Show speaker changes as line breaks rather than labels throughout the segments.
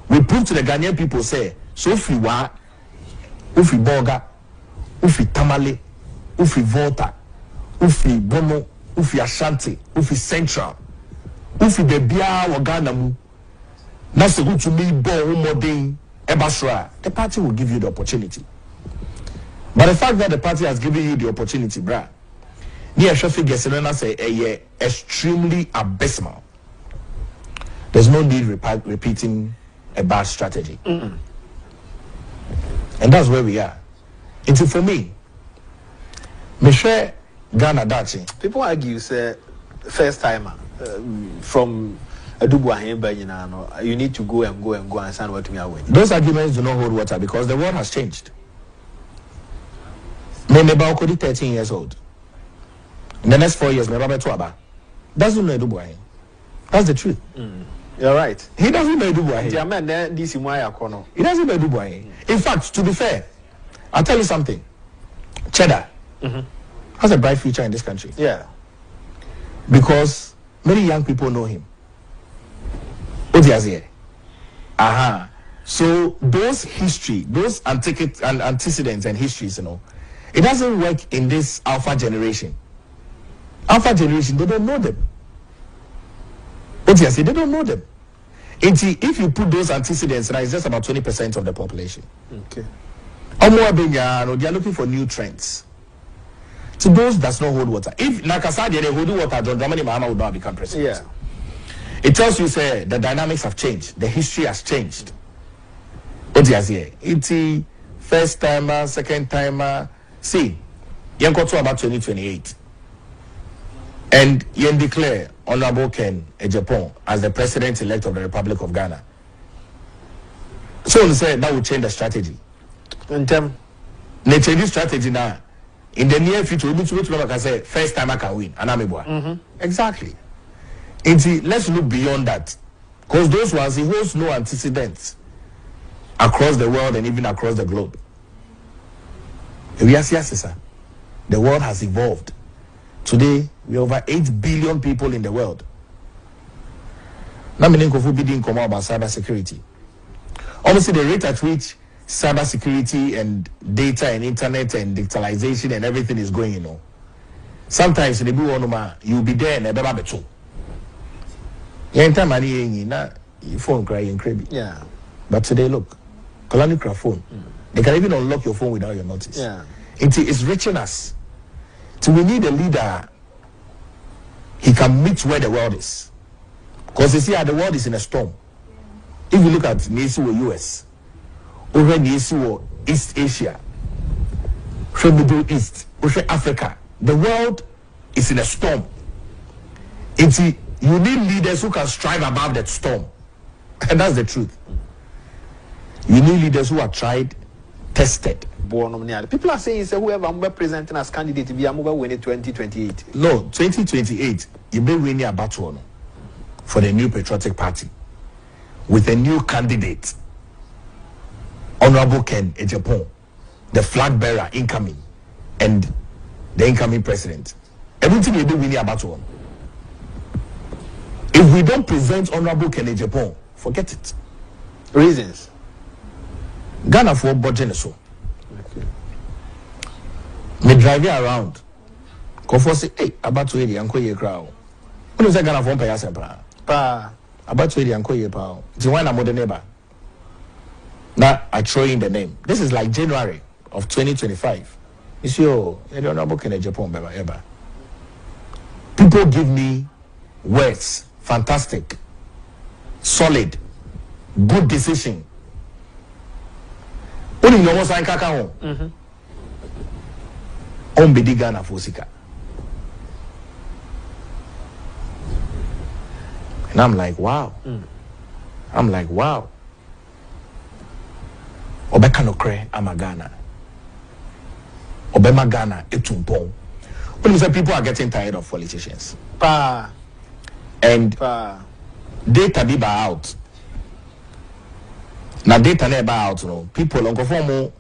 We prove to the Ghanaian people, say, so ufi wa, ufi boga, ufi tamale, ufi volta, ufi bono, ufi ashanti, ufi central, ufi bebia wagana mu. That's the good to me, bo modern ebasra. The party will give you the opportunity. But the fact that the party has given you the opportunity, bruh, the figure say extremely abysmal. There's no need repeating a bad strategy. And that's where we are. Into for me, Michelle Ghana Dachi.
People argue say first timer from Adubu, you need to go and sign what me away.
Those arguments do not hold water because the world has changed. Memeba Okodi 13 years old. In the next 4 years, Memeba Tuaba doesn't know Adubu. That's the truth.
You're right.
He doesn't know Adubu.
He doesn't
know Adubu. In fact, to be fair, I'll tell you something. Cheddar has a bright future in this country.
Yeah.
Because many young people know him. Aha. So those history, those antecedents and histories, it doesn't work in this alpha generation. Alpha generation, they don't know them. They don't know them. If you put those antecedents, it's just about 20% of the population.
Okay.
They are looking for new trends. To those does not hold water. If Nakasadi they hold water, John Dramani Mahama would not become president.
Yeah.
It tells you, say, the dynamics have changed, the history has changed. It's first timer, second timer. See, you got to about 2028. And you declare Honorable Ken Agyapong as the president-elect of the Republic of Ghana. So say that will change the strategy.
In terms,
they change the strategy now. In the near future, we can say first time I can win. Exactly. Let's look beyond that. Because those ones, he holds no antecedents across the world and even across the globe. The world has evolved. Today, we are over 8 billion people in the world. Now, meaning Kofu bidding come about cyber security. Obviously, the rate at which cyber security and data and internet and digitalization and everything is going, sometimes in the you'll be there and never be true. Your phone crying crazy.
Yeah.
But today, look, Colonial phone. They can even unlock your phone without your notice.
Yeah.
It's reaching us. So we need a leader. He can meet where the world is. Because you see how the world is in a storm. If you look at Nisiwo US, over Nisiwo East Asia, from Middle East, over Africa, the world is in a storm. You need leaders who can strive above that storm. And that's the truth. You need leaders who are tried, tested.
People are saying whoever I'm representing as candidate be I'm winning 2028.
No, 2028, you may win a battle for the new patriotic party with a new candidate, Honorable Ken Agyapong, the flag bearer incoming, and the incoming president. Everything you do win a battle. If we don't present Honorable Ken Agyapong, forget it.
Reasons.
Ghana for budget so. Me drive you around. Kofo say, hey, about to eat uncle ye crowd. When you say Ghana for pay us
Pa.
About to eat uncle ye pow. The one I'm the neighbor. Now I throw in the name. This is like January of 2025. You see, oh, you don't know Ken Agyapong ever. People give me words, fantastic, solid, good decision. Only no one sign kaka on be Ghana for Sika. And I'm like, wow. Obeka no kre amagana. Obema Ghana etumpong. When you say people are getting tired of politicians. And data be out. Now data never out, people on conform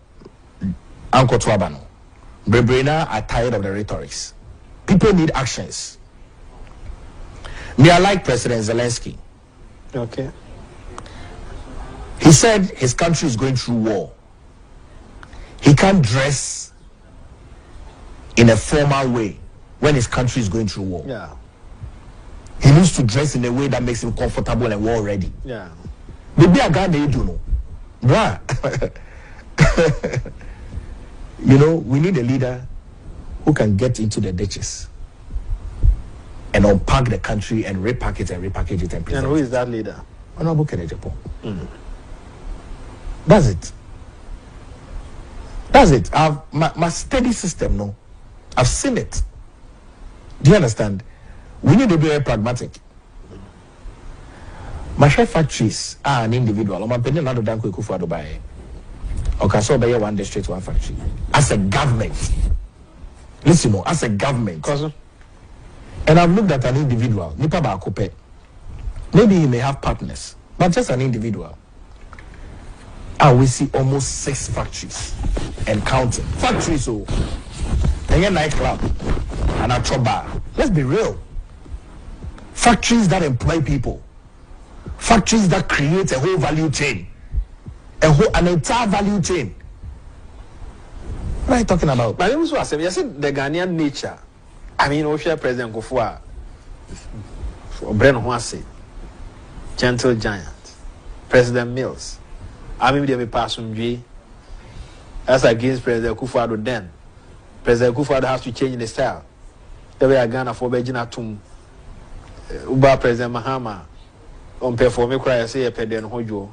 Uncle Twabano. Brebrena are tired of the rhetorics. People need actions. Me, I like President Zelensky.
Okay.
He said his country is going through war. He can't dress in a formal way when his country is going through war.
Yeah.
He needs to dress in a way that makes him comfortable and war ready.
Yeah.
Maybe a guy they do know. Bruh. You know, we need a leader who can get into the ditches and unpack the country and repack it and repackage it and present.
And who is that leader?
Honorable Agyapong. That's it. That's it. My steady system, no. I've seen it. Do you understand? We need to be very pragmatic. My chef factories are an individual. I'm paying another than quick for Dubai. Okay, so by one district, one factory. As a government, listen, no, as a government,
Cousin?
and I've looked at an individual. Nipa ba akope. Maybe he may have partners, but just an individual. And we see almost 6 factories and counting. Factories, so and a nightclub and a bar. Let's be real. Factories that employ people, factories that create a whole value chain, an entire value chain. What are you talking about?
But you said the Ghanaian nature. I mean, Osha President Kufua, Bren Huase, Gentle Giant, President Mills. I mean, they may pass on G. As against President Kufua then. President Kufua has to change the style. The way I Ghana for Bejina Tum, Uba President Mahama, on performing cry, say a pedant Hojo.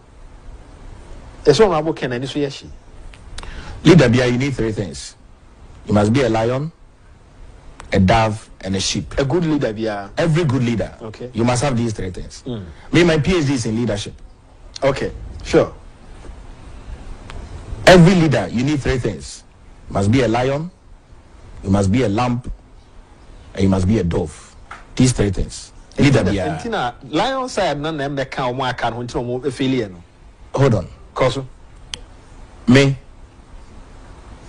It's all about Ken and Isuyashi.
Leader, you need 3 things. You must be a lion, a dove, and a sheep.
A good leader, yeah.
Every good leader,
okay,
you must have these 3 things. Me, my PhD is in leadership.
Okay, sure.
Every leader, you need 3 things. You must be a lion, you must be a lamb, and you must be a dove. These 3 things. Leader,
yeah. Lion side, none of them that count one can hold affiliate.
Hold on.
Cause
me.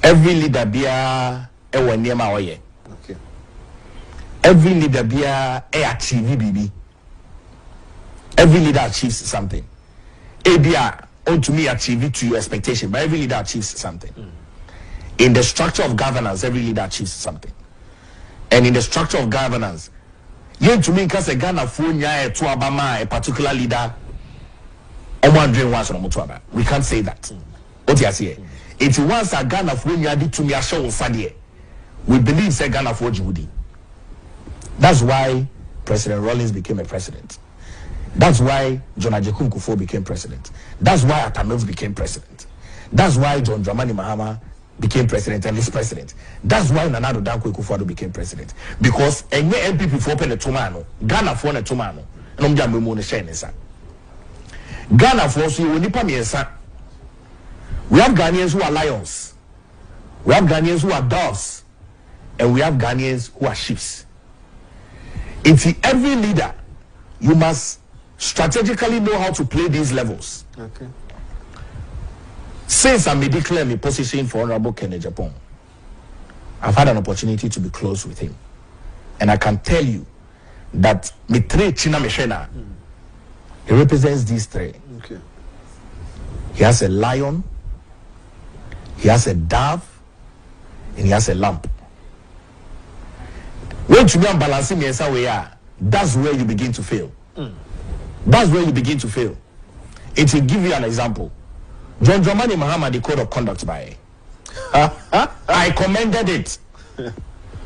Every leader be a okay. Every leader be a achieve BB. Every leader achieves something. ABR to me achieve it to your expectation, but every leader achieves something. In the structure of governance, every leader achieves something. And in the structure of governance, you to me because a Ghana phone to Obama a particular leader. We can't say that. What you say? If you want a Ghana for you to me a show we believe say Ghana for Judi. That's why President Rawlings became a president. That's why John Agyapong Kufuor became president. That's why Atta Mills became president. That's why John Dramani Mahama became president and is president. That's why Nana Addo Dankwa Akufo-Addo became president. Because any NPP for open a tomano, Ghana for a tomano, and I'm just Ghana for so you nipa miensa. We have Ghanaians who are lions, we have Ghanaians who are doves, and we have Ghanaians who are sheep. It's every leader, you must strategically know how to play these levels.
Okay.
Since I may declare my position for Honorable Agyapong, I've had an opportunity to be close with him, and I can tell you that Mitre China Meshena, he represents these 3.
Okay.
He has a lion, he has a dove, and he has a lamb. When you are balancing that's where you begin to fail. That's where you begin to fail. It will give you an example. John Dramani Mahama, the code of conduct by. I commended it.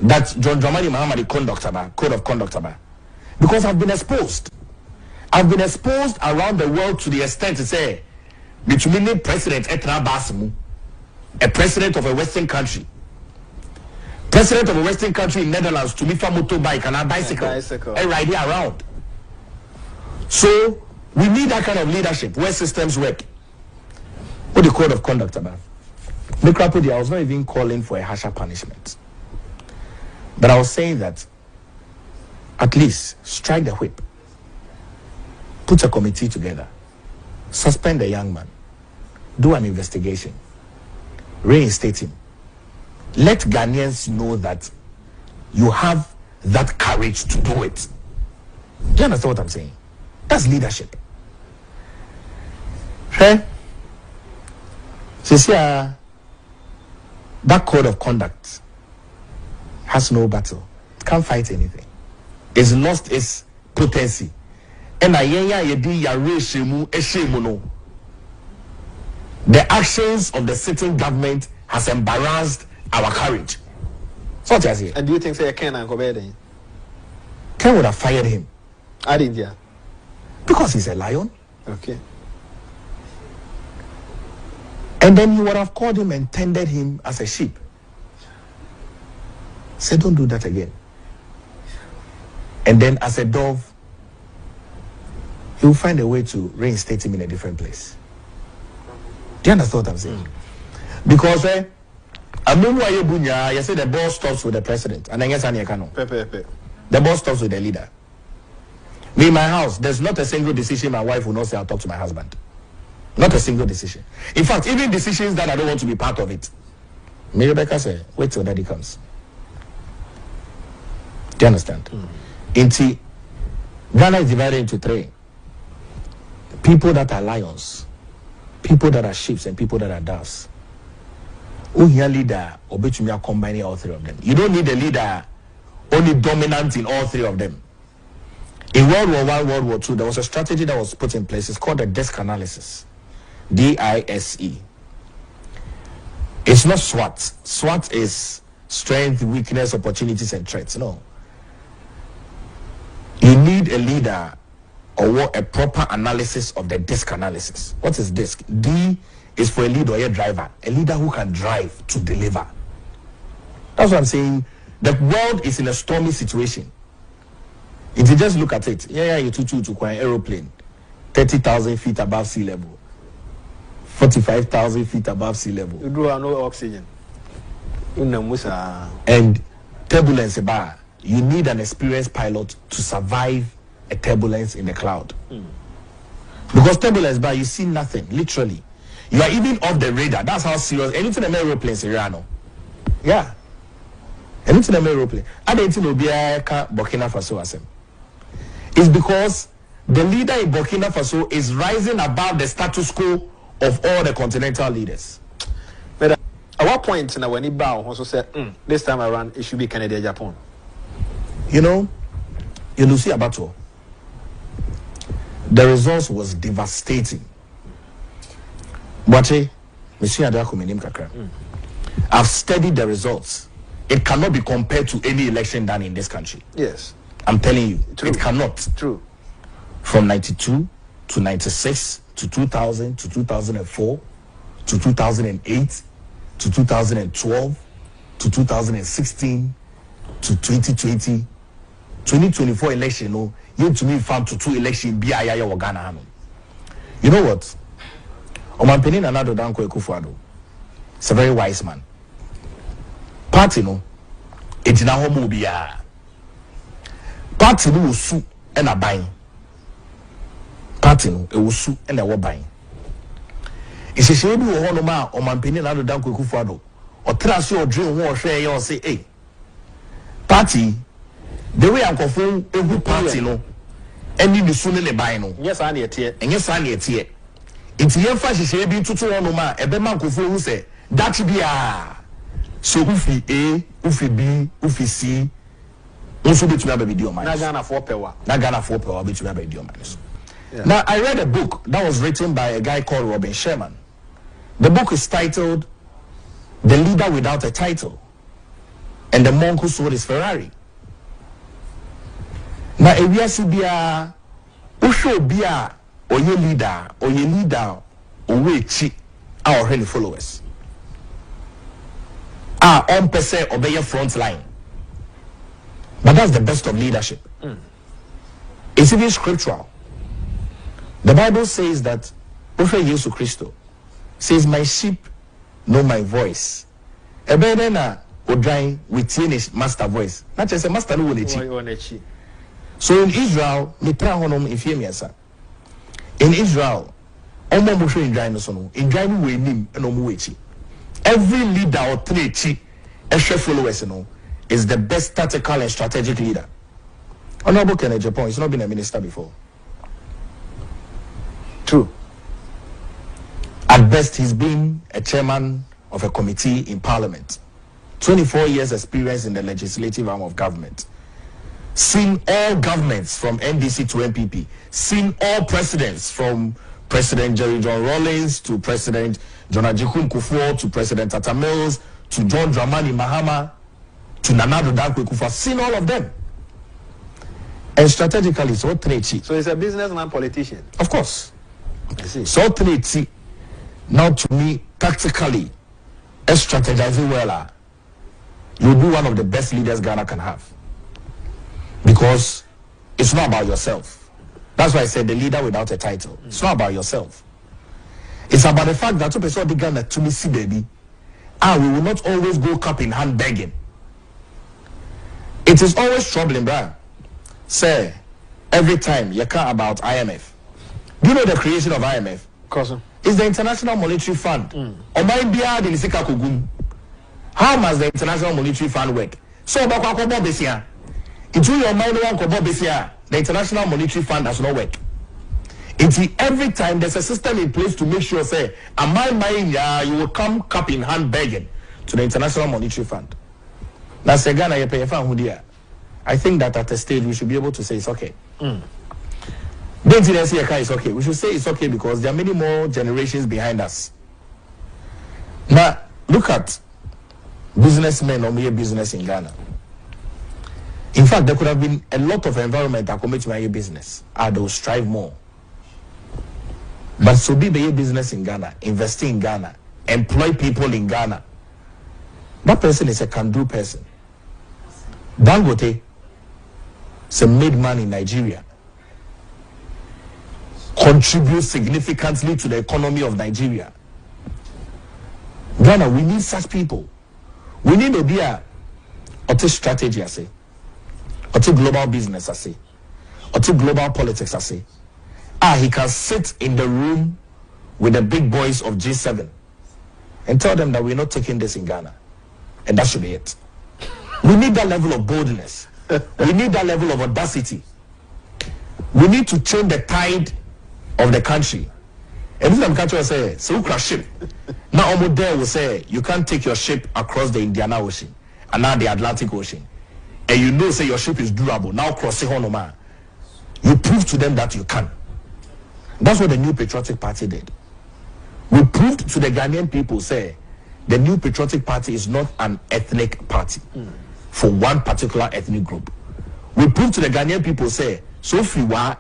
That John Dramani Mahama, the code of conduct by. Because I've been exposed. I've been exposed around the world to the extent to say, between President Etra Basimu, a president of a Western country, president of a Western country in Netherlands, to lift a motorbike and a bicycle, and ride it around. So we need that kind of leadership where systems work. What the code of conduct about? I was not even calling for a harsher punishment, but I was saying that at least strike the whip. Put a committee together, suspend the young man, do an investigation, reinstate him. Let Ghanaians know that you have that courage to do it. Do you understand what I'm saying? That's leadership. Hey, Cecilia, that code of conduct has no battle. It can't fight anything. It's lost its potency. And the actions of the sitting government has embarrassed our courage. So what I say.
And do you think say Ken and Kobede?
Ken would have fired him.
I didn't, yeah.
Because he's a lion.
Okay.
And then he would have called him and tended him as a sheep. Say, don't do that again. And then as a dove, he will find a way to reinstate him in a different place. Do you understand what I'm saying? Because you say the ball stops with the president. And then the ball stops with the leader. Me in my house, there's not a single decision my wife will not say I'll talk to my husband. Not a single decision. In fact, even decisions that I don't want to be part of it. Me Rebecca say, wait till daddy comes. Do you understand? Ghana is divided into three. People that are lions, people that are sheep, and people that are doves. Who here leader or between combining all three of them? You don't need a leader only dominant in all three of them. In World War I, World War II, there was a strategy that was put in place. It's called the DISE analysis. DISE. It's not SWOT. SWOT is strength, weakness, opportunities, and threats. No. You need a leader or a proper analysis of the DISC analysis. What is DISC? D is for a leader or a driver. A leader who can drive to deliver. That's what I'm saying. The world is in a stormy situation. If you just look at it, you to an aeroplane, 30,000 feet above sea level, 45,000 feet above sea level.
You do have no oxygen.
And turbulence bar. You need an experienced pilot to survive a turbulence in the cloud. Because turbulence bar, you see nothing, literally. You are even off the radar. That's how serious. Anything an aeroplane, Siriano. Yeah. Anything an aeroplane. I don't know Burkina Faso asem. It's because the leader in Burkina Faso is rising above the status quo of all the continental leaders.
But at what point now when he bow also said, this time around it should be Canada, Japan.
You know, you see Abato. The results was devastating. But I've studied the results. It cannot be compared to any election done in this country.
Yes.
I'm telling you,
True.
It cannot.
True.
From 92 to 96 to 2000 to 2004 to 2008 to 2012 to 2016 to 2020, 2024 election, no, you to me found to two election BIA or Ghana. You know what? Omanpenin Anado Danko Ekufuado. It's a very wise man. Party no, it's na homo biya. Party no su and a buying. Party no, it was su and a war buying. It's a shame you want to ma Omanpenin Anado Danko Ekufuado. Or trust your dream war share or say, hey, party, the way I'm confirmed every party no, and you soon in the buy no.
Yes, I need it.
And yes, I need it. It's your fashion shabby to one ma, a beman who say that be a so ufi A, ufi B, ufi C, also between a video man.
Nagana for power.
Nagana for power between a video man. Now I read a book that was written by a guy called Robin Sherman. The book is titled The Leader Without a Title and the Monk Who Sold His Ferrari. Now if you see bia usho bia or your leader or we our any followers on per se obey your front line, but that's the best of leadership. It's even scriptural. The Bible says that Prophet Jesus Christ says, my sheep know my voice. Ebenena odrai within his master voice. Not just a master no one. So in Israel, in Israel, every leader or three followers is the best tactical and strategic leader. Honorable Ken Agyapong, he's not been a minister before.
True.
At best, he's been a chairman of a committee in parliament. 24 years experience in the legislative arm of government. Seen all governments from NDC to NPP. Seen all presidents from President Jerry John Rawlings to President John Agyapong to President Tata Mills to John Dramani Mahama to Nana Addo Dankwa Akufo. Seen all of them. And strategically, so Trechi.
So he's a businessman politician.
Of course.
I see.
So Trechi. Now to me, tactically, strategizing well, you'll be one of the best leaders Ghana can have. Because it's not about yourself. That's why I said the leader without a title. It's not about yourself. It's about the fact that people saw the Ghana to me see baby. We will not always go cup in hand begging. It is always troubling, bruh. Say, every time you care about IMF. Do you know the creation of IMF?
Cousin.
It's the International Monetary Fund. How must the International Monetary Fund work? So, the International Monetary Fund does not work. Every time there's a system in place to make sure, say, you will come cup in hand begging to the International Monetary Fund. That's a Ghana, I think that at a stage we should be able to say it's okay. Don't say it's okay. We should say it's okay because there are many more generations behind us. Now, look at businessmen or mere business in Ghana. In fact, there could have been a lot of environment that commit to my business. They will strive more. But so be a business in Ghana, invest in Ghana, employ people in Ghana. That person is a can-do person. Dangote is a made man in Nigeria. Contributes significantly to the economy of Nigeria. Ghana, we need such people. We need a beer or strategy, I say. Or global business, I say. Or global politics, I say. He can sit in the room with the big boys of G7 and tell them that we're not taking this in Ghana. And that should be it. We need that level of boldness. We need that level of audacity. We need to change the tide of the country. And if the country will say, so crash ship. Now Omodel will say, you can't take your ship across the Indian Ocean and now the Atlantic Ocean. And you know, say your ship is durable. Now cross it on, man. You prove to them that you can. That's what the New Patriotic Party did. We proved to the Ghanaian people, say, the New Patriotic Party is not an ethnic party for one particular ethnic group. We proved to the Ghanaian people, say, so if you are,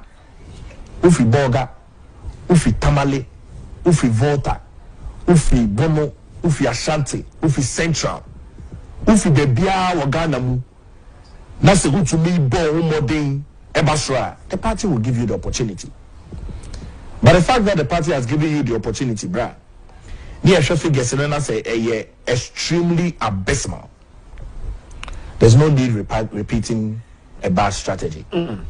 if you Boga, ufi Tamale, ufi Volta, ufi Bono, ufi Ashanti, ufi Central, ufi Bebia Waganamu, that's the good to me, Bo Moding, Ebasra. The party will give you the opportunity. But the fact that the party has given you the opportunity, bruh, near Shafi Gessenena say extremely abysmal. There's no need repeating a bad strategy.
Mm-mm.